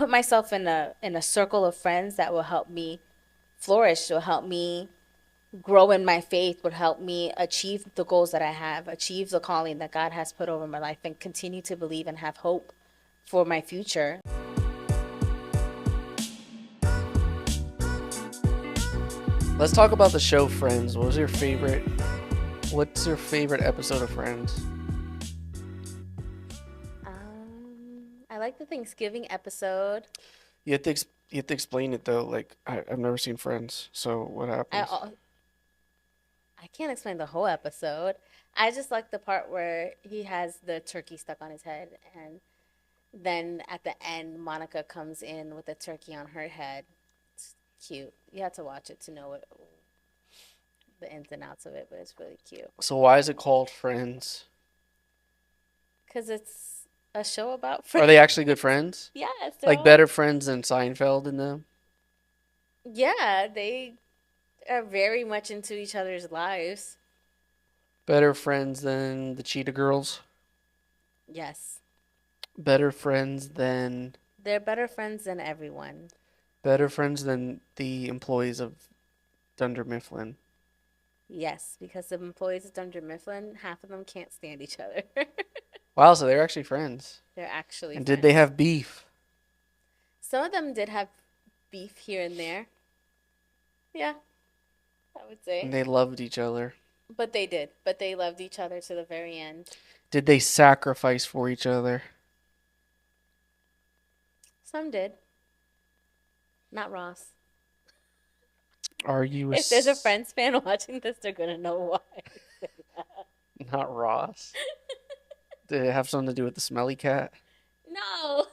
put myself in a circle of friends that will help me flourish, will help me grow in my faith, would help me achieve the goals that I have, achieve the calling that God has put over my life, and continue to believe and have hope for my future. Let's talk about the show Friends. What's your favorite episode of Friends? I like the Thanksgiving episode. You have to explain it though. Like I've never seen Friends, so what happens? I I can't explain the whole episode. I just like the part where he has the turkey stuck on his head, and then at the end, Monica comes in with the turkey on her head. It's cute. You have to watch it to know the ins and outs of it, but it's really cute. So why is it called Friends? Because it's a show about Are friends. they actually good friends? Yes, Like better friends than Seinfeld and them? Yeah, they are very much into each other's lives. Better friends than the Cheetah Girls? Yes. Better friends than They're better friends than everyone. better friends than the employees of Dunder Mifflin? Yes, because the employees of Dunder Mifflin, half of them can't stand each other. Wow, so they're actually friends. They're actually And did friends. they have beef? Some of them did have beef here and there. Yeah, I would say. And they loved each other. But they did. But they loved each other to the very end. Did they sacrifice for each other? Some did. Not Ross. Are you If there's a Friends fan watching this, they're gonna know why. Not Ross? Did it have something to do with the smelly cat? No.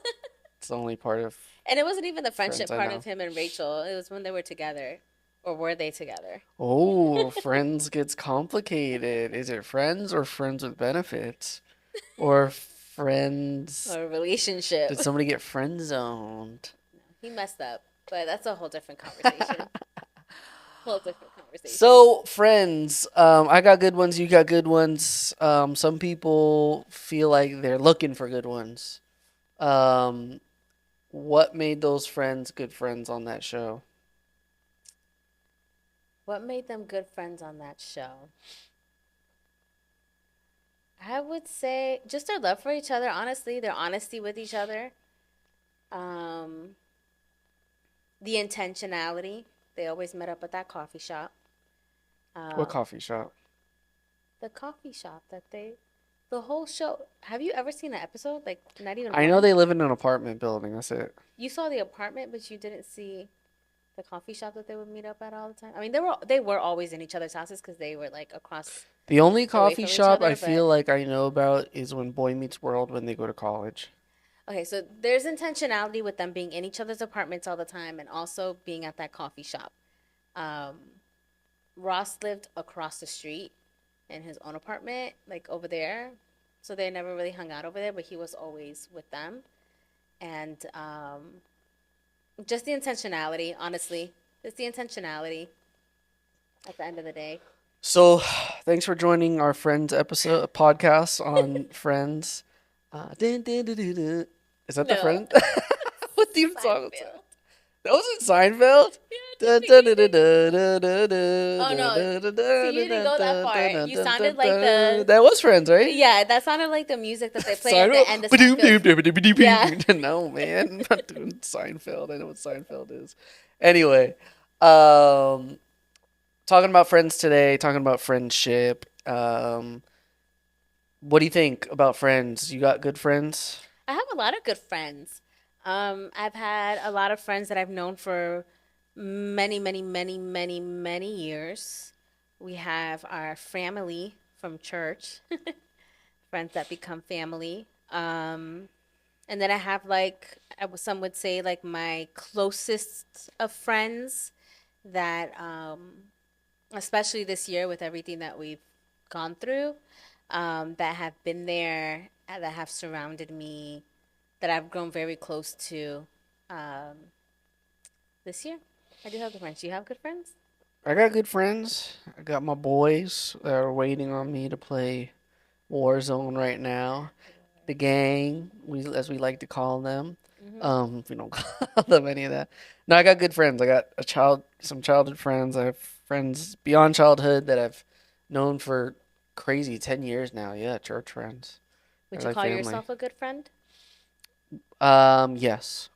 It's the only part of And it wasn't even the friendship Friends I part know. of him and Rachel. It was when they were together. Or were they together? Oh, Friends gets complicated. Is it Friends or Friends with Benefits? Or Friends? Or a relationship. Did somebody get friend zoned? He messed up. But that's a whole different conversation. Whole different conversation. So, Friends, I got good ones, you got good ones. Some people feel like they're looking for good ones. What made those friends good friends on that show? What made them good friends on that show? I would say just their love for each other, honestly, their honesty with each other. Um, the intentionality. They always met up at that coffee shop. What coffee shop? The coffee shop that the whole show. Have you ever seen an episode? Like, not even I know one? they live in an apartment building. That's it. You saw the apartment, but you didn't see the coffee shop that they would meet up at all the time. I mean, they were always in each other's houses because they were like across The only away coffee from each shop I other. feel But like I know about is when Boy Meets World when they go to college. okay, so there's intentionality with them being in each other's apartments all the time and also being at that coffee shop. Um, Ross lived across the street in his own apartment, like over there. So they never really hung out over there, but he was always with them. And just the intentionality, honestly. Just the intentionality at the end of the day. So, thanks for joining our Friends episode podcast on Friends. Dun, dun, dun, dun, dun. Is that the No. Friend? What theme song was Seinfeld. that? That wasn't Seinfeld? Dun, dun, dun, dun, dun, dun, dun, dun, Oh, no. dun, dun, See, dun, you didn't dun, go that dun, far. dun, You dun, sounded dun, like dun. That was Friends, right? Yeah, that sounded like the music that they play at the end of Seinfeld. Yeah. No, man, I'm not doing Seinfeld. I know what Seinfeld is. Anyway, um, talking about friends today, talking about friendship. What do you think about friends? You got good friends? I have a lot of good friends. I've had a lot of friends that I've known for many, many, many, many, many years. We have our family from church, friends that become family. And then I have like some would say like my closest of friends that, especially this year with everything that we've gone through, that have been there, that have surrounded me, that I've grown very close to um, this year. I do have good friends. Do you have good friends? I got good friends. I got my boys that are waiting on me to play Warzone right now. The gang, as we like to call them. If we don't call them any of that. No, I got good friends. I got some childhood friends. I have friends beyond childhood that I've known for crazy 10 years now. Yeah, church friends. Would They're you like call family. yourself a good friend? Yes,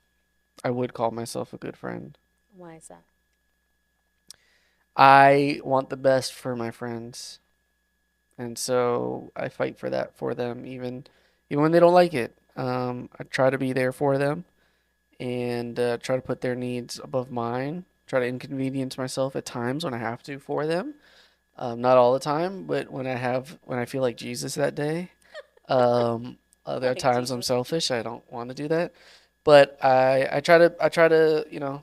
I would call myself a good friend. Why is that? I want the best for my friends, and so I fight for that for them, even when they don't like it. I try to be there for them and try to put their needs above mine. Try to inconvenience myself at times when I have to for them. Not all the time, but when I feel like Jesus that day. Um, there are Like times I'm Jesus. selfish. I don't want to do that, but I try to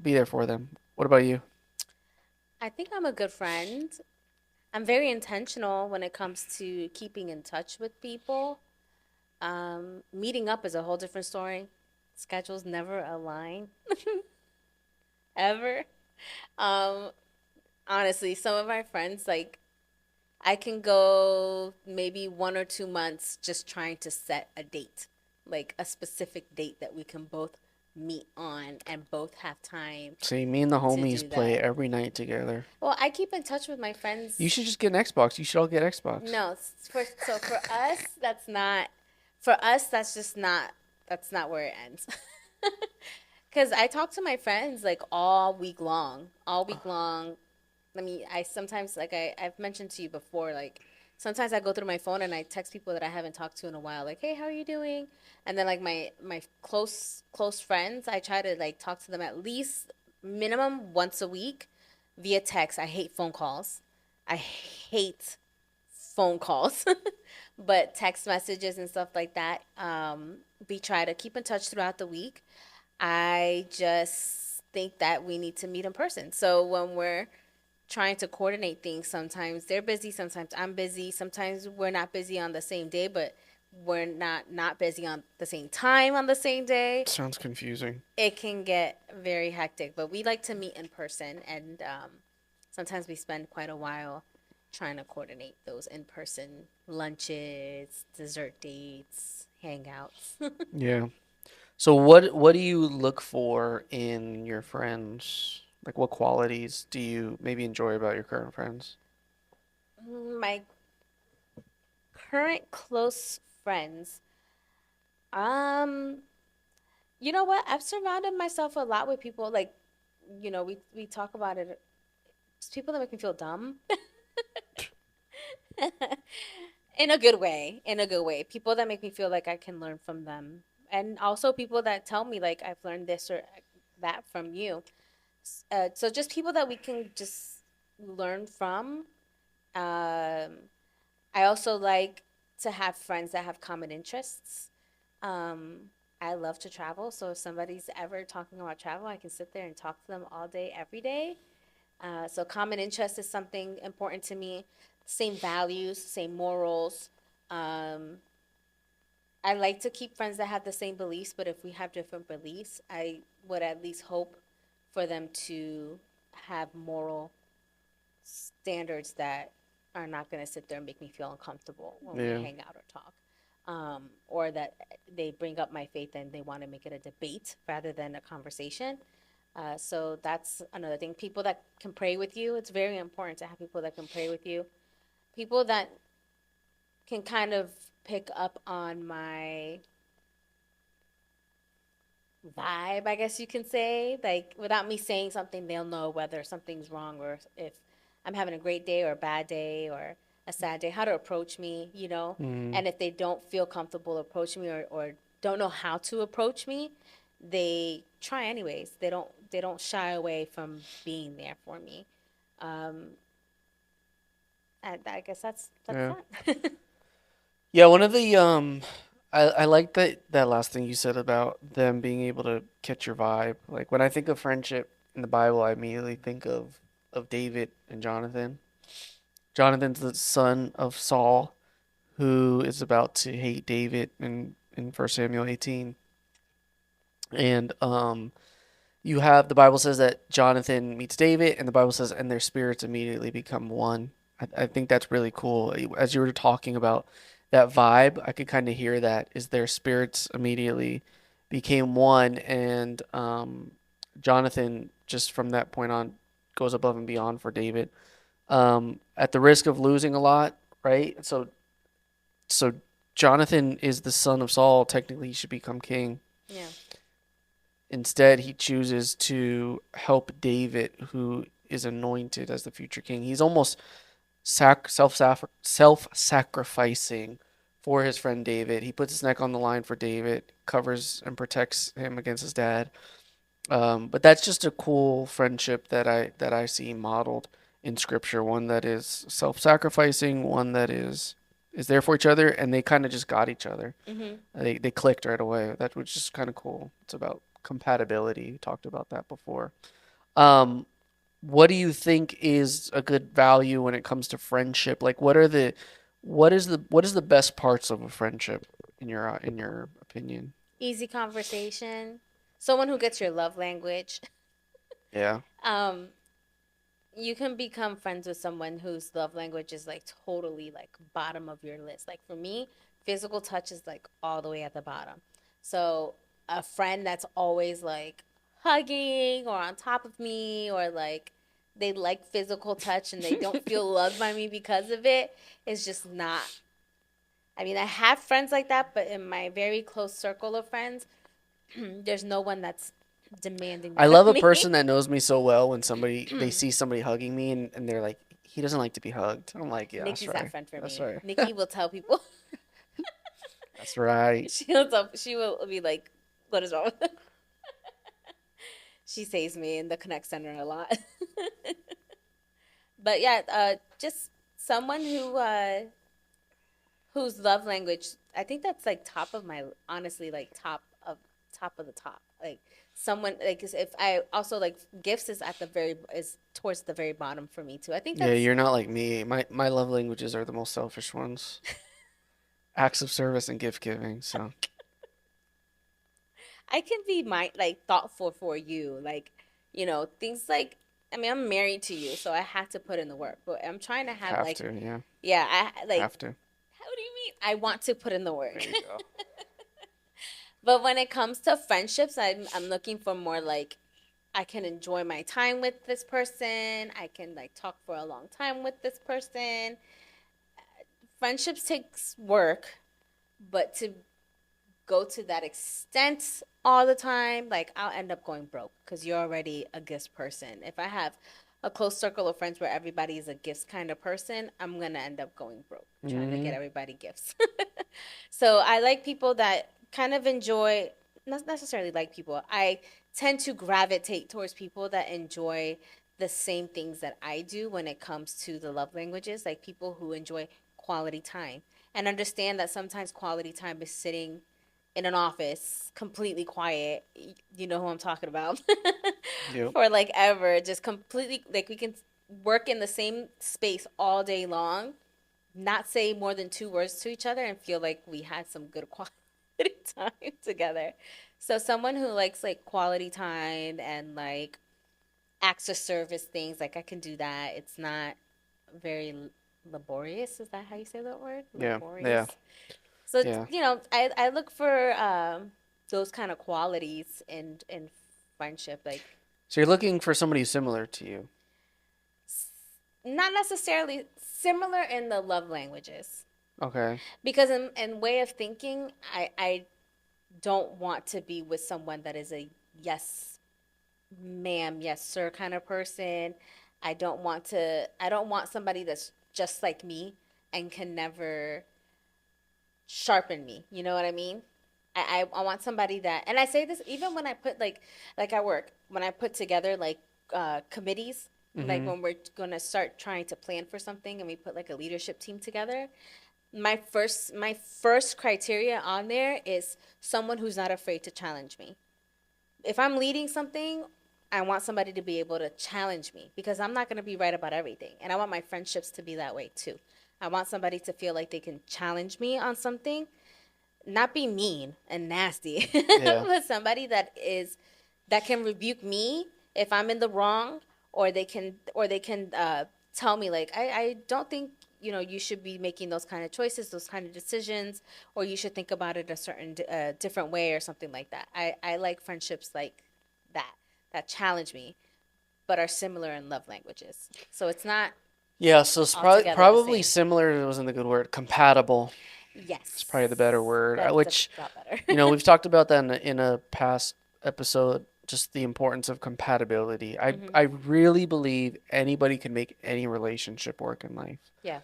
be there for them. What about you? I think I'm a good friend. I'm very intentional when it comes to keeping in touch with people. Meeting up is a whole different story. Schedules never align, ever. Um, Honestly, some of my friends, like, I can go maybe 1 or 2 months just trying to set a date, like a specific date that we can both meet on and both have time See, me and the to homies do play that. every night together. Well, I keep in touch with my You friends. should just get an Xbox. You should all get Xbox. No, for us, that's not for us. That's not where it ends. Because I talk to my friends like all week long. I mean, I sometimes I've mentioned to you before, like sometimes I go through my phone and I text people that I haven't talked to in a while, like, "Hey, how are you doing?" And then like my close friends, I try to like talk to them at least minimum once a week via text. I hate phone calls. I hate phone calls, but text messages and stuff like that. We try to keep in touch throughout the week. I just think that we need to meet in person. So when we're trying to coordinate things, sometimes they're busy, sometimes I'm busy, sometimes we're not busy on the same day, but we're not busy on the same time on the same day. Sounds confusing. It can get very hectic, but we like to meet in person, and sometimes we spend quite a while trying to coordinate those in person lunches, dessert dates, hangouts. Yeah. So what do you look for in your friends? Like what qualities do you maybe enjoy about your current friends? My current close friends, um, you know what? I've surrounded myself a lot with people like, we talk about it. It's people that make me feel dumb in a good way, in a good way. People that make me feel like I can learn from them. And also people that tell me like I've learned this or that from you. So just people that we can just learn from. Um, I also like to have friends that have common interests. Um, I love to travel, so if somebody's ever talking about travel, I can sit there and talk to them all day, every day. So common interest is something important to me. Same values, same morals. Um, I like to keep friends that have the same beliefs, but if we have different beliefs, I would at least hope for them to have moral standards that are not going to sit there and make me feel uncomfortable when we Yeah. hang out or talk. Or that they bring up my faith and they want to make it a debate rather than a conversation. So that's another thing. People that can pray with you. It's very important to have people that can pray with you. People that can kind of pick up on my vibe, I guess you can say. Like without me saying something, they'll know whether something's wrong or if I'm having a great day or a bad day or a sad day, how to approach me. Mm, And if they don't feel comfortable approaching me or don't know how to approach me, they try anyways. They don't shy away from being there for me. Um, I guess that's yeah. that. Yeah, one of the I like that last thing you said about them being able to catch your vibe. Like when I think of friendship in the Bible, I immediately think of David and Jonathan. Jonathan's the son of Saul, who is about to hate David in First Samuel 18. And you have the Bible says that Jonathan meets David, and the Bible says, and their spirits immediately become one. I think that's really cool. As you were talking about that vibe, I could kind of hear that is their spirits immediately became one, and Jonathan just from that point on goes above and beyond for David, at the risk of losing a lot, right? So Jonathan is the son of Saul. Technically, he should become king. Yeah. Instead, he chooses to help David, who is anointed as the future king. He's almost self-sacrificing for his friend David. He puts his neck on the line for David, covers and protects him against his dad. But that's just a cool friendship that I see modeled in scripture. One that is self-sacrificing, one that is there for each other, and they kind of just got each other. Mm-hmm. They clicked right away. That was just kind of cool. It's about compatibility. We talked about that before. Um, what do you think is a good value when it comes to friendship? Like, what is the best parts of a friendship in your opinion? Easy conversation. Someone who gets your love language. Yeah. Um, you can become friends with someone whose love language is like totally like bottom of your list. Like for me, physical touch is like all the way at the bottom. So a friend that's always like hugging or on top of me or like they like physical touch and they don't feel loved by me because of it is just not. I mean, I have friends like that, but in my very close circle of friends, there's no one that's demanding I that of love a me. person that knows me so well when they see somebody hugging me and they're like, he doesn't like to be hugged. I'm like, yeah, that's Nikki's that right. friend for That's me. right. Nikki will tell people. That's right. She will be like, "What is wrong with her?" She saves me in the Connect Center a lot. But yeah, just someone whose love language. I think that's like top of my honestly like top of the top. Like someone like if I also like gifts is at the very is towards the very bottom for me too. I think Yeah, that's you're not like me. My love languages are the most selfish ones. Acts of service and gift giving. So, I can be my like thoughtful for you, like things like. I mean, I'm married to you, so I have to put in the work. But I'm trying to have have like, to, yeah. yeah, I like. Have to. How do you mean? I want to put in the There work. you go. But when it comes to friendships, I'm looking for more like I can enjoy my time with this person. I can like talk for a long time with this person. Friendships takes work, but to go to that extent all the time, like I'll end up going broke because you're already a gifts person. If I have a close circle of friends where everybody is a gifts kind of person, I'm gonna end up going broke trying to get Hmm. everybody gifts. So I like people that kind of enjoy, not necessarily like people. I tend to gravitate towards people that enjoy the same things that I do when it comes to the love languages, like people who enjoy quality time and understand that sometimes quality time is sitting in an office completely quiet. You know who I'm talking about. Yep. For like ever, just completely like we can work in the same space all day long, not say more than two words to each other and feel like we had some good quality time together. So someone who likes like quality time and like acts of service things, like I can do that. It's not very laborious. Is that how you say that word? Yeah. Yeah. Laborious. So Yeah. I look for those kind of qualities in friendship, like So you're looking for somebody similar to you. not necessarily similar in the love languages. Okay. Because in way of thinking, I don't want to be with someone that is a yes ma'am, yes sir kind of person. I don't want somebody that's just like me and can never sharpen me. You know what I mean? I want somebody that, and I say this even when I put like at work, when I put together like committees, like Hmm. when we're gonna start trying to plan for something and we put like a leadership team together, my first criteria on there is someone who's not afraid to challenge me. If I'm leading something, I want somebody to be able to challenge me because I'm not going to be right about everything. And I want my friendships to be that way too. I want somebody to feel like they can challenge me on something, not be mean and nasty, Yeah. but somebody that can rebuke me if I'm in the wrong, or they can tell me like I don't think you should be making those kind of choices, those kind of decisions, or you should think about it a certain different way or something like that. I like friendships like that, that challenge me, but are similar in love languages. So it's not Yeah, so it's altogether the probably same. similar. It wasn't the good word. Compatible is probably the better Yes, word. that's a Which, lot better. we've talked about that in a past episode. Just the importance of compatibility. I Hmm. really believe anybody can make any relationship work in life. Yeah,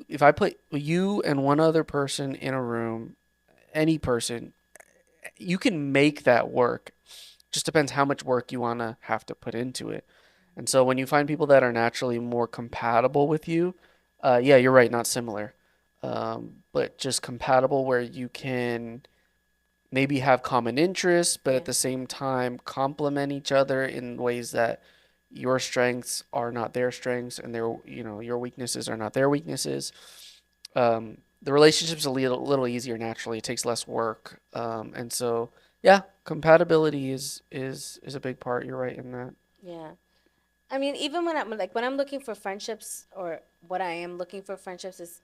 If I put you and one other person in a room, any person, you can make that work. Just depends how much work you want to have to put into it. And so when you find people that are naturally more compatible with you, yeah, you're right, not similar, but just compatible where you can maybe have common interests, but yeah, at the same time complement each other in ways that your strengths are not their strengths and your weaknesses are not their weaknesses. The relationship's a little easier naturally. It takes less work. And so yeah, compatibility is a big part. You're right in that. yeah. I mean, even when I'm looking for friendships, or what I am looking for friendships is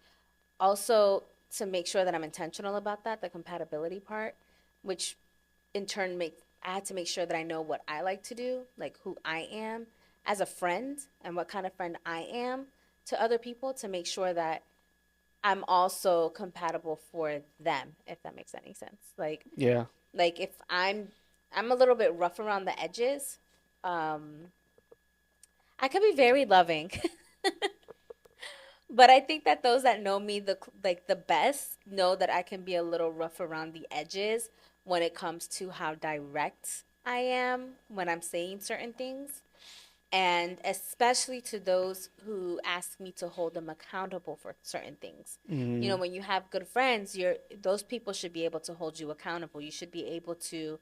also to make sure that I'm intentional about that, the compatibility part, which in turn makes I had to make sure that I know what I like to do, like who I am as a friend and what kind of friend I am to other people, to make sure that I'm also compatible for them, if that makes any sense. Yeah. Like if I'm a little bit rough around the edges, um I could be very loving. But I think that those that know me the best know that I can be a little rough around the edges when it comes to how direct I am when I'm saying certain things. And especially to those who ask me to hold them accountable for certain things. Mm, When you have good friends, those people should be able to hold you accountable. You should be able to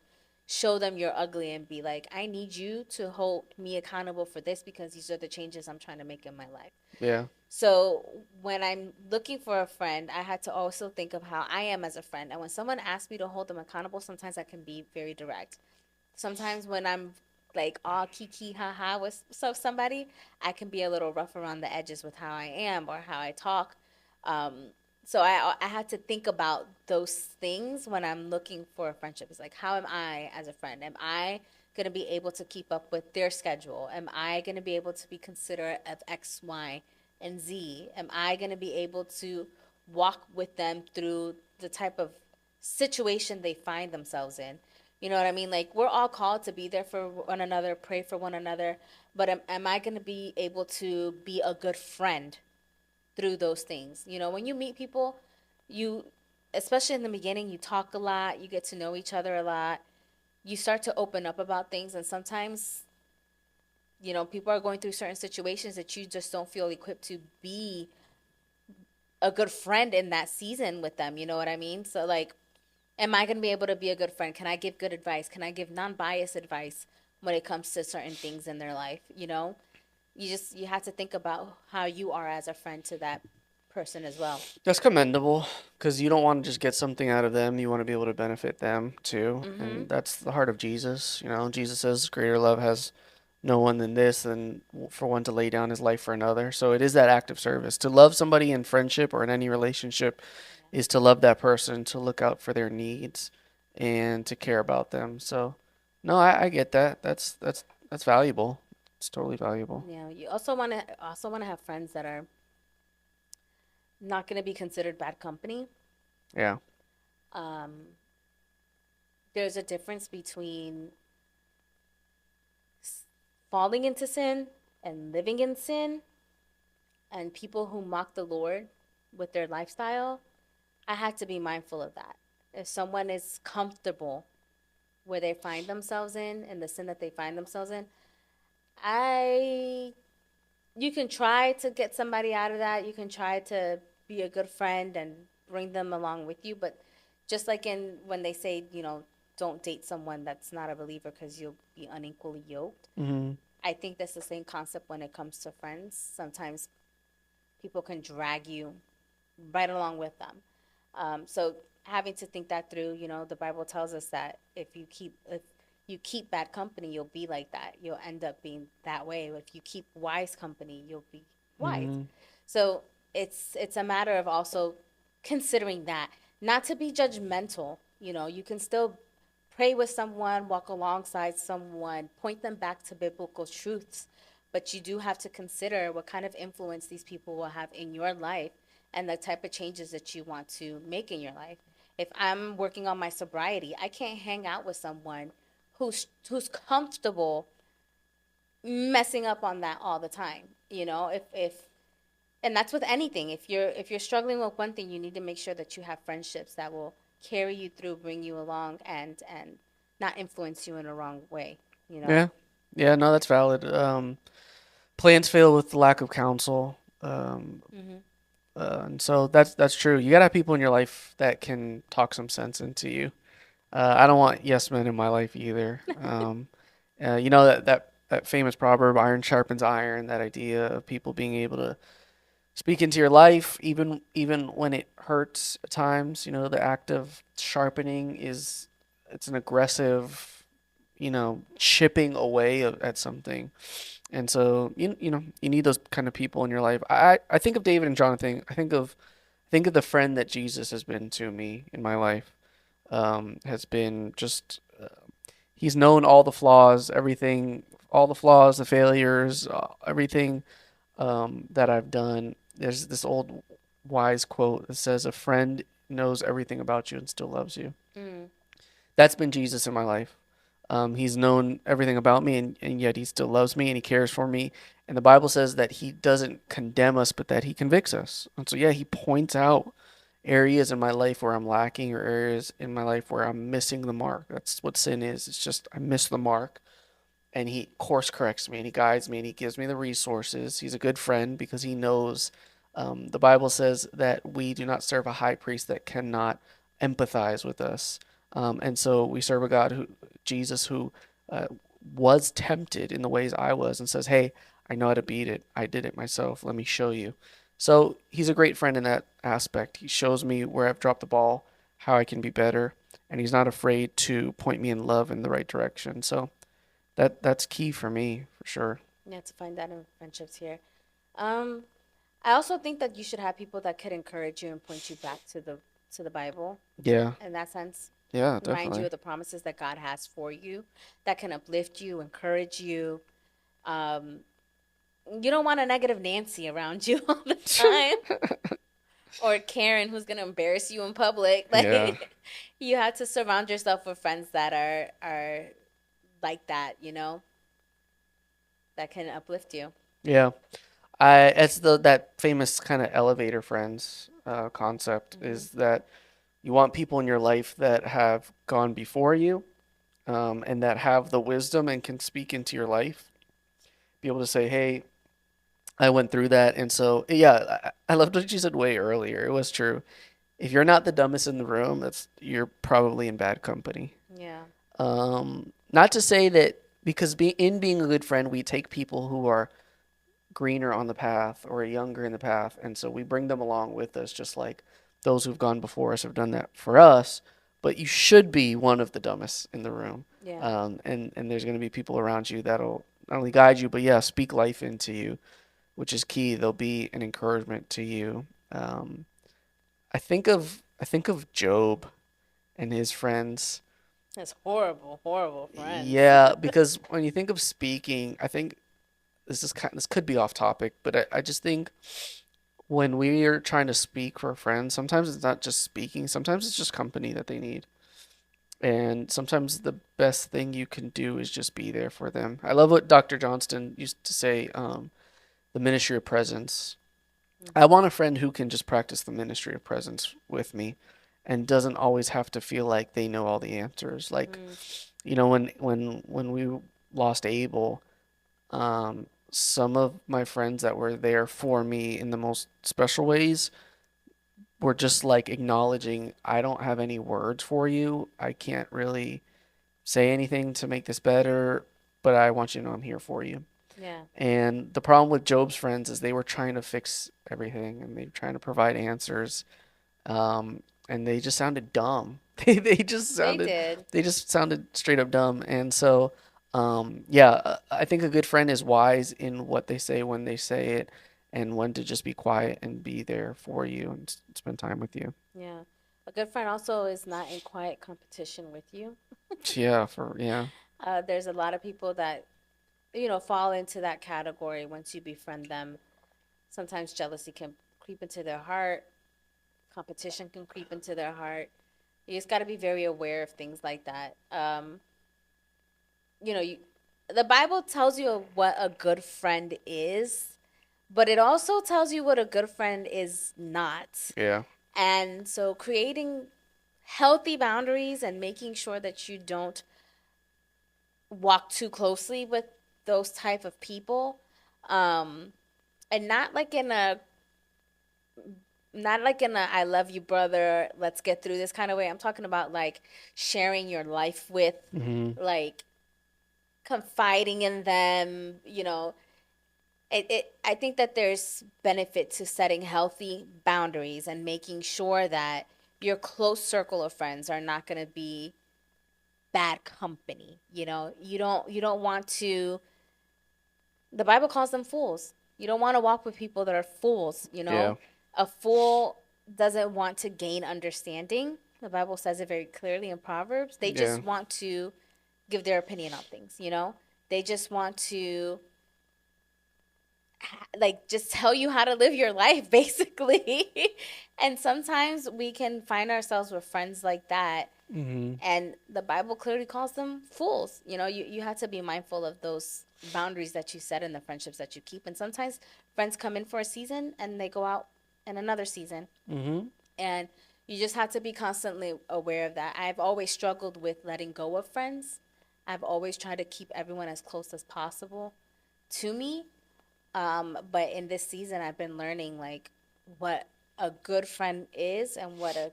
show them you're ugly and be like, I need you to hold me accountable for this because these are the changes I'm trying to make in my life. yeah. So when I'm looking for a friend, I had to also think of how I am as a friend. And when someone asks me to hold them accountable, sometimes I can be very direct. Sometimes when I'm like all kiki haha with somebody, I can be a little rough around the edges with how I am or how I talk. Um, so I had to think about those things when I'm looking for a friendship. It's like, how am I as a friend? Am I going to be able to keep up with their schedule? Am I going to be able to be considerate of X, Y, and Z? Am I going to be able to walk with them through the type of situation they find themselves in? You know what I mean? Like, we're all called to be there for one another, pray for one another, but am I going to be able to be a good friend through those things? When you meet people, you, especially in the beginning, you talk a lot, you get to know each other a lot, you start to open up about things, and sometimes, people are going through certain situations that you just don't feel equipped to be a good friend in that season with them. You know what I mean? So, like, am I going to be able to be a good friend? Can I give good advice? Can I give non-biased advice when it comes to certain things in their life? You have to think about how you are as a friend to that person as well. That's commendable because you don't want to just get something out of them. You want to be able to benefit them too. Mm-hmm. And that's the heart of Jesus. Jesus says, greater love has no one than this, than for one to lay down his life for another. So it is that act of service. To love somebody in friendship or in any relationship is to love that person, to look out for their needs and to care about them. So no, I get that. That's valuable. It's totally valuable. You also want to have friends that are not going to be considered bad company. Yeah. Um, there's a difference between falling into sin and living in sin, and people who mock the Lord with their lifestyle. I had to be mindful of that. If someone is comfortable where they find themselves in the sin that they find themselves in, I you can try to get somebody out of that. You can try to be a good friend and bring them along with you, but just like in when they say, don't date someone that's not a believer because you'll be unequally yoked. Hmm. I think that's the same concept when it comes to friends. Sometimes people can drag you right along with them. So having to think that through, the Bible tells us that if you keep bad company, you'll be like that. You'll end up being that way. If you keep wise company, you'll be wise. Hmm. So it's a matter of also considering that, not to be judgmental. You know, you can still pray with someone, walk alongside someone, point them back to biblical truths, but you do have to consider what kind of influence these people will have in your life and the type of changes that you want to make in your life. If I'm working on my sobriety, I can't hang out with someone who's comfortable messing up on that all the time. You know, if and that's with anything. If you're struggling with one thing, you need to make sure that you have friendships that will carry you through, bring you along, and not influence you in a wrong way. You know. Yeah. Yeah, no, that's valid. Plans fail with lack of counsel. Hmm. And so that's true. You gotta have people in your life that can talk some sense into you. I don't want yes men in my life either. You know that famous proverb, iron sharpens iron, that idea of people being able to speak into your life, even when it hurts at times. You know, the act of sharpening is it's an aggressive, chipping away at something. And so you need those kind of people in your life. I think of David and Jonathan. I think of the friend that Jesus has been to me in my life. Has been just he's known all the flaws, everything, all the flaws, the failures, everything that I've done. There's this old wise quote that says, "A friend knows everything about you and still loves you." Mm. That's been Jesus in my life. He's known everything about me, and yet he still loves me and he cares for me. And the Bible says that he doesn't condemn us, but that he convicts us. And so, yeah, he points out areas in my life where I'm lacking or areas in my life where I'm missing the mark. That's what sin is. It's just I miss the mark. And he course corrects me and he guides me and he gives me the resources. He's a good friend because he knows the Bible says that we do not serve a high priest that cannot empathize with us. And so we serve a God who, Jesus, who uh, was tempted in the ways I was and says, "Hey, I know how to beat it. I did it myself. Let me show you." So he's a great friend in that aspect. He shows me where I've dropped the ball, how I can be better, and he's not afraid to point me in love in the right direction. So that's key for me for sure. Yeah, to find that in friendships here. Um, I also think that you should have people that could encourage you and point you back to the Bible. Yeah, In that sense, yeah, remind you definitely. of the promises that God has for you, that can uplift you, encourage you. Um, you don't want a negative Nancy around you all the time, or Karen who's gonna embarrass you in public. Yeah, Like you have to surround yourself with friends that are like that, you know, that can uplift you. yeah. It's that famous kind of elevator friends concept Hmm. is that you want people in your life that have gone before you, and that have the wisdom and can speak into your life, be able to say, "Hey, I went through that," and so yeah, I loved what you said way earlier. It was true. If you're not the dumbest in the room, that's you're probably in bad company. Yeah. Not to say that because in being a good friend, we take people who are greener on the path or younger in the path, and so we bring them along with us, just like those who've gone before us have done that for us. But you should be one of the dumbest in the room, Yeah. and there's going to be people around you that'll not only guide you, but yeah, speak life into you, which is key. They'll be an encouragement to you. I think of Job and his friends. That's horrible, horrible friends. Yeah, because when you think of speaking, I think this could be off topic, but I just think when we are trying to speak for a friend, sometimes it's not just speaking, sometimes it's just company that they need. And sometimes the best thing you can do is just be there for them. I love what Dr. Johnston used to say, the ministry of presence. I Hmm. want a friend who can just practice the ministry of presence with me and doesn't always have to feel like they know all the answers. Like, Mm. when we lost Abel, some of my friends that were there for me in the most special ways were just like acknowledging, I don't have any words for you. I can't really say anything to make this better, but I want you to know I'm here for you. Yeah. And the problem with Job's friends is they were trying to fix everything and they were trying to provide answers. And they just sounded dumb. They just They sounded did. they just sounded straight up dumb. And so, yeah, I think a good friend is wise in what they say when they say it, and when to just be quiet and be there for you and spend time with you. Yeah. A good friend also is not in quiet competition with you. Yeah, for yeah. There's a lot of people that, fall into that category once you befriend them. Sometimes jealousy can creep into their heart, competition can creep into their heart. You just got to be very aware of things like that. You know, you, the Bible tells you what a good friend is, but it also tells you what a good friend is not. Yeah. And so creating healthy boundaries and making sure that you don't walk too closely with those type of people, um and not like in a I love you brother, let's get through this kind of way. I'm talking about like sharing your life with, Hmm. like confiding in them, I think that there's benefit to setting healthy boundaries and making sure that your close circle of friends are not going to be bad company. You don't want to. The Bible calls them fools. You don't want to walk with people that are fools. Yeah. A fool doesn't want to gain understanding. The Bible says it very clearly in Proverbs. They Yeah. just want to give their opinion on things. They just want to like just tell you how to live your life basically. And sometimes we can find ourselves with friends like that, Hmm. and the Bible clearly calls them fools. You have to be mindful of those boundaries that you set in the friendships that you keep. And sometimes friends come in for a season and they go out in another season, Hmm. and you just have to be constantly aware of that. I've always struggled with letting go of friends. I've always tried to keep everyone as close as possible to me. But in this season, I've been learning like what a good friend is and what a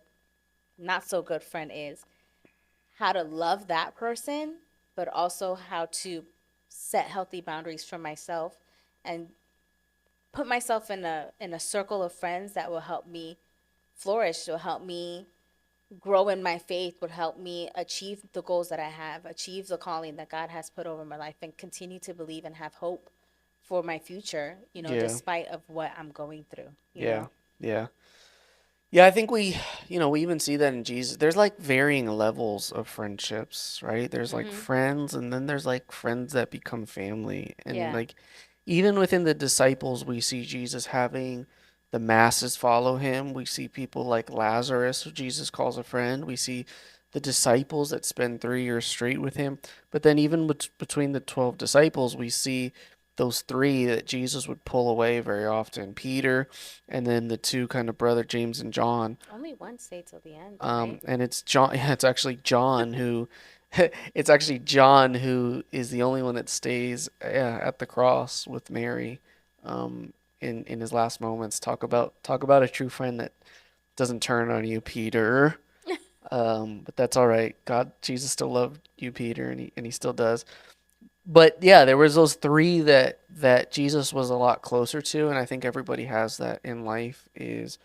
not so good friend is. How to love that person, but also how to set healthy boundaries for myself and put myself in a circle of friends that will help me flourish, will help me grow in my faith, would help me achieve the goals that I have, achieve the calling that God has put over my life, and continue to believe and have hope for my future, Yeah. despite of what I'm going through. Yeah. Yeah. Yeah, I think we even see that in Jesus. There's like varying levels of friendships, right? There's like Mhm. friends, and then there's like friends that become family. And Yeah. like even within the disciples, we see Jesus having the masses follow him. We see people like Lazarus, who Jesus calls a friend. We see the disciples that spend 3 years straight with him. But then even between the 12 disciples, we see those three that Jesus would pull away very often. Peter, and then the two kind of brother James and John. Only one stayed till the end, right? And it's John. Yeah, it's actually John who, it's actually John who is the only one that stays at the cross with Mary, in his last moments. Talk about a true friend that doesn't turn on you, Peter. But that's all right. Jesus still loved you, Peter, and he still does. But yeah, there was those three that Jesus was a lot closer to, and I think everybody has that in life. Is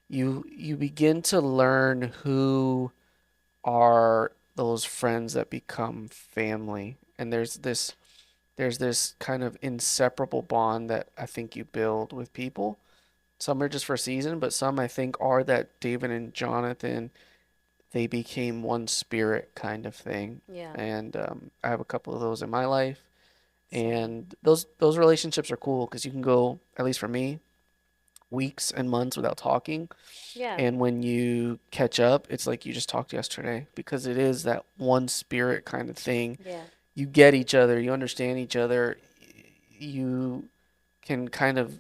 you begin to learn who are those friends that become family, and there's this kind of inseparable bond that I think you build with people. Some are just for a season, but some I think are that David and Jonathan, they became one spirit kind of thing. Yeah. And I have a couple of those in my life, Same. and those relationships are cool because you can go, at least for me, weeks and months without talking. Yeah. And when you catch up, it's like you just talked yesterday because it is that one spirit kind of thing. Yeah. You get each other, you understand each other, you can kind of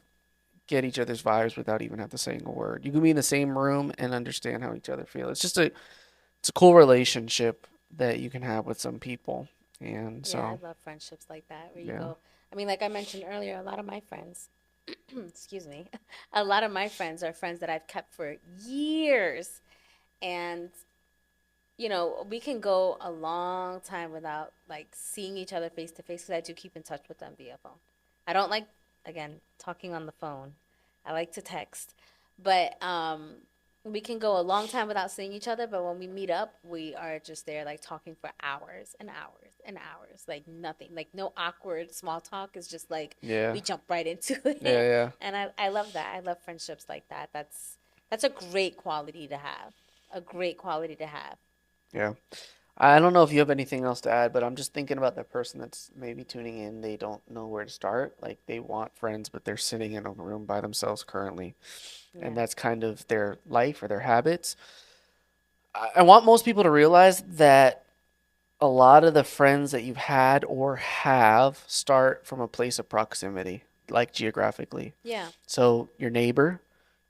get each other's vibes without even have to saying a word. You can be in the same room and understand how each other feel. It's a cool relationship that you can have with some people. And Yeah, I so, love friendships like that where you yeah. go. I mean, like I mentioned earlier, a lot of my friends, excuse me, a lot of my friends are friends that I've kept for years. And, we can go a long time without like seeing each other face to face because I do keep in touch with them via phone. I don't like, again, talking on the phone. I like to text. But we can go a long time without seeing each other, but when we meet up, we are just there like talking for hours and hours and hours, like nothing, like no awkward small talk. It's just like Yeah. we jump right into Yeah, it, yeah. and I love that. I love friendships like that. That's a great quality to have. A great quality to have. Yeah. I don't know if you have anything else to add, but I'm just thinking about the person that's maybe tuning in. They don't know where to start. Like they want friends, but they're sitting in a room by themselves currently, and Yeah, that's kind of their life or their habits. I want most people to realize that a lot of the friends that you've had or have start from a place of proximity, like geographically. yeah, So your neighbor,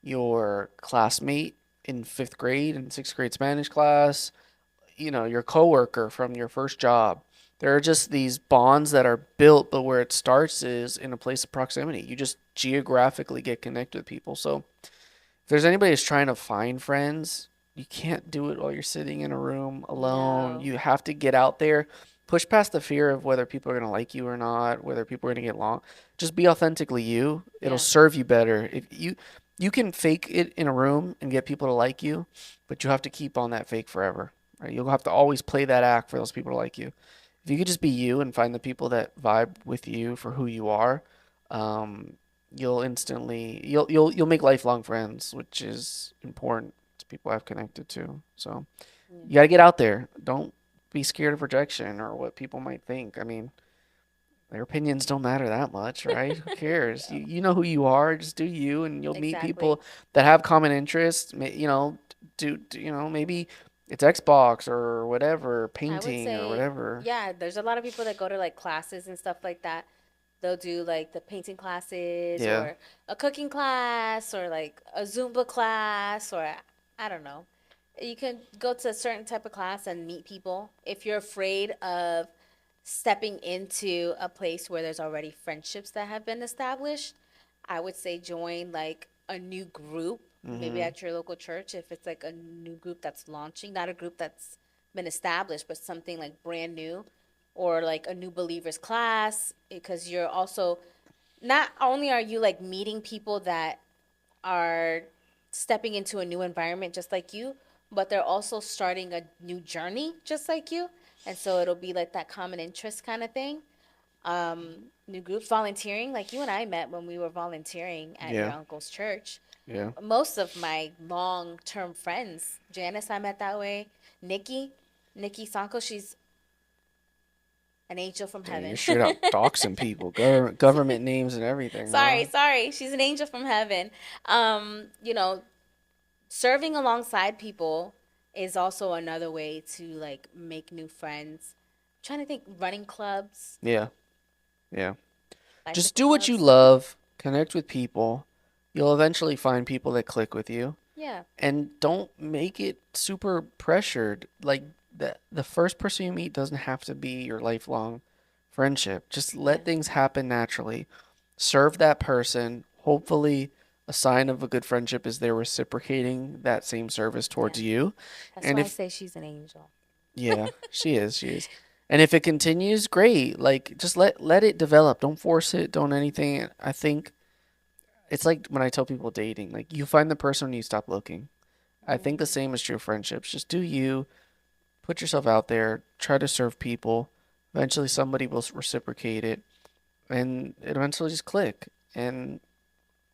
your classmate in fifth grade and sixth grade Spanish class, your coworker from your first job. There are just these bonds that are built, but where it starts is in a place of proximity. You just geographically get connected with people. So if there's anybody who's trying to find friends, you can't do it while you're sitting in a room alone. no, You have to get out there, push past the fear of whether people are going to like you or not, whether people are going to get along. Just be authentically you. It'll yeah, serve you better. If you can fake it in a room and get people to like you, but you have to keep on that fake forever. Right? You'll have to always play that act for those people to like you. If you could just be you and find the people that vibe with you for who you are, um, you'll make lifelong friends, which is important to people I've connected to. So yeah, you gotta get out there. Don't be scared of rejection or what people might think. I mean, their opinions don't matter that much, right? Who cares? no, You know who you are. Just do you, and you'll meet exactly. people that have common interests. Maybe it's Xbox or whatever, I would painting or say, whatever. yeah, there's a lot of people that go to like classes and stuff like that. They'll do like the painting classes Yeah, or a cooking class or like a Zumba class or I don't know. You can go to a certain type of class and meet people. If you're afraid of stepping into a place where there's already friendships that have been established, I would say join like a new group, maybe hmm at your local church if it's like a new group that's launching, not a group that's been established, but something like brand new or like a new believers class because you're also not only are you like meeting people that are stepping into a new environment just like you, but they're also starting a new journey just like you. And so it'll be like that common interest kind of thing. New groups, volunteering, like you and I met when we were volunteering at your yeah, uncle's church. yeah. Most of my long term friends, Janice, I met that way. Nikki Sanko, she's an angel from Dang, you're heaven. straight out doxing people, government names and everything, huh? Sorry. She's an angel from heaven. You know, serving alongside people is also another way to like make new friends. I'm trying to think, running clubs, Yeah, yeah. Just bicycle do what you clubs. love, connect with people. You'll eventually find people that click with you. Yeah, And don't make it super pressured. Like the first person you meet doesn't have to be your lifelong friendship. Just yeah. let things happen naturally. Serve that person. Hopefully, a sign of a good friendship is they're reciprocating that same service Yeah. towards you. That's And why I if, say she's an angel. yeah, she is. And if it continues, great. Like just let it develop. Don't force it. Don't anything. I think it's like when I tell people dating, like you find the person when you stop looking. I think the Mm, same is true of friendships. Just do you, put yourself out there, try to serve people. Eventually, somebody will reciprocate it, and it eventually just click. And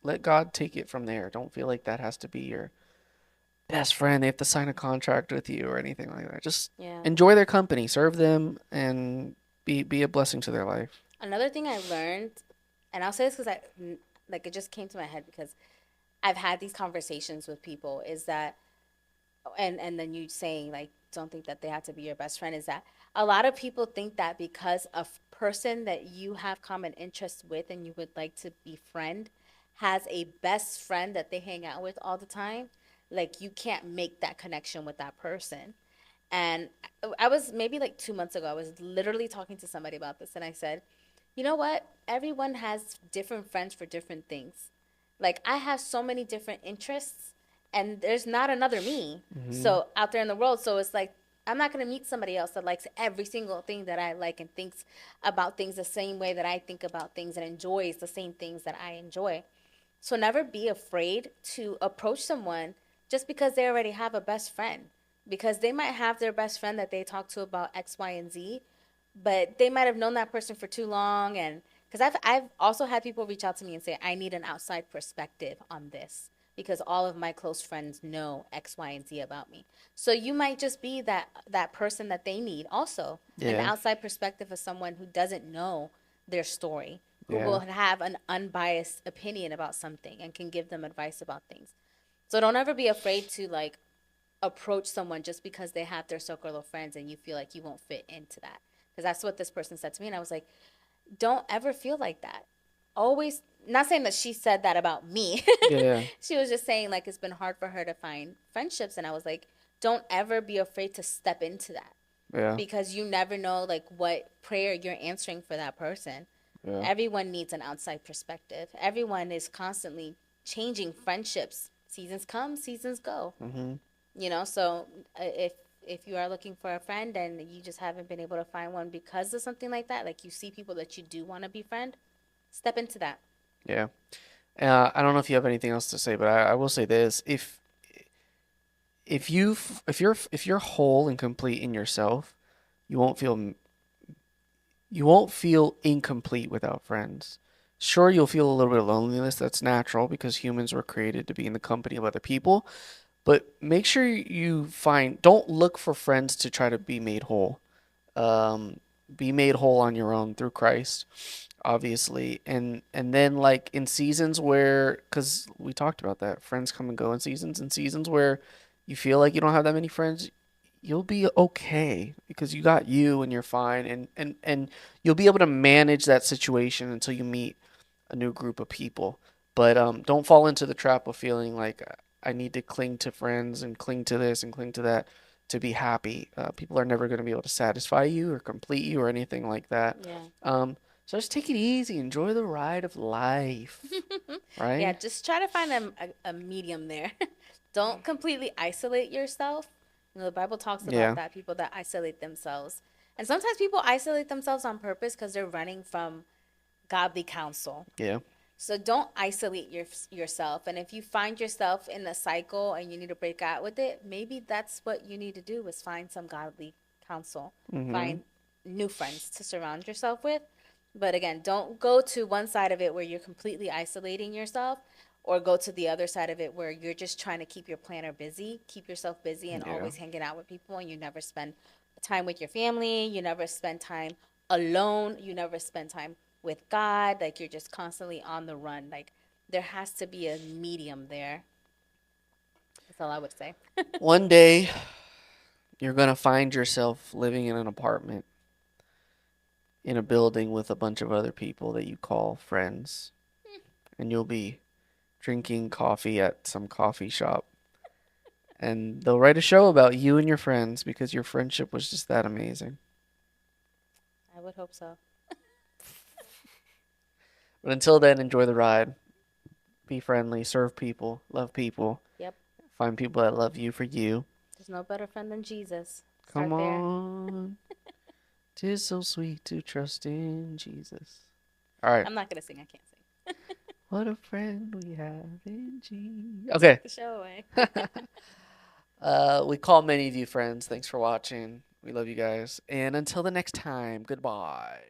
let God take it from there. Don't feel like that has to be your best friend. They have to sign a contract with you or anything like that. Just yeah. enjoy their company, serve them, and be a blessing to their life. Another thing I learned, and I'll say this because like it just came to my head because I've had these conversations with people, is that and then you saying like don't think that they have to be your best friend is that a lot of people think that because a person that you have common interests with and you would like to befriend has a best friend that they hang out with all the time, like you can't make that connection with that person. And I was maybe like 2 months ago, I was literally talking to somebody about this, and I said, you know what? Everyone has different friends for different things. Like, I have so many different interests, and there's not another me. Hmm So, out there in the world, so it's like, I'm not going to meet somebody else that likes every single thing that I like and thinks about things the same way that I think about things and enjoys the same things that I enjoy. So never be afraid to approach someone just because they already have a best friend. Because they might have their best friend that they talk to about X, Y, and Z, but they might have known that person for too long. And because I've also had people reach out to me and say, I need an outside perspective on this because all of my close friends know X, Y, and Z about me. So you might just be that person that they need also, an Yeah. outside perspective of someone who doesn't know their story, who will Yeah. have an unbiased opinion about something and can give them advice about things. So don't ever be afraid to like approach someone just because they have their circle of friends and you feel like you won't fit into that. Because that's what this person said to me. And I was like, don't ever feel like that. Always, not saying that she said that about me. Yeah. She was just saying like it's been hard for her to find friendships. And I was like, don't ever be afraid to step into that Yeah. because you never know like what prayer you're answering for that person. Yeah. Everyone needs an outside perspective. Everyone is constantly changing friendships. Seasons come, seasons go. Mm-hmm. So if you are looking for a friend and you just haven't been able to find one because of something like that, like you see people that you do want to befriend, step into that. Yeah. I don't know if you have anything else to say, but I will say this: if you're whole and complete in yourself, you won't feel you won't feel incomplete without friends. Sure, you'll feel a little bit of loneliness. That's natural because humans were created to be in the company of other people. But make sure you don't look for friends to try to be made whole. Um, be made whole on your own through Christ, obviously. And then like in seasons where, because we talked about that, friends come and go in seasons. In seasons where you feel like you don't have that many friends, you'll be okay because you got you and you're fine. And you'll be able to manage that situation until you meet a new group of people. But don't fall into the trap of feeling like I need to cling to friends and cling to this and cling to that to be happy. People are never going to be able to satisfy you or complete you or anything like that. Yeah. So just take it easy, enjoy the ride of life, Yeah, right? just try to find a medium there. Don't completely isolate yourself. The Bible talks about Yeah, that, people that isolate themselves. And sometimes people isolate themselves on purpose because they're running from godly counsel. yeah, So don't isolate yourself. And if you find yourself in a cycle and you need to break out with it, maybe that's what you need to do is find some godly counsel. mm-hmm, Find new friends to surround yourself with. But again, don't go to one side of it where you're completely isolating yourself or go to the other side of it where you're just trying to keep your planner busy, keep yourself busy and yeah. always hanging out with people and you never spend time with your family, you never spend time alone, you never spend time with God, like you're just constantly on the run. Like there has to be a medium there. That's all I would say. One day you're gonna find yourself living in an apartment in a building with a bunch of other people that you call friends, and you'll be drinking coffee at some coffee shop. And they'll write a show about you and your friends because your friendship was just that amazing. I would hope so. But until then, enjoy the ride. Be friendly, serve people, love people, Yep. find people that love you for you. There's no better friend than Jesus. Come Start there. on. 'Tis so sweet to trust in Jesus. All right. I'm not gonna sing. I can't sing. What a friend we have in Jesus. Take Okay. the show away. We call many of you friends. Thanks for watching. We love you guys. And until the next time, goodbye.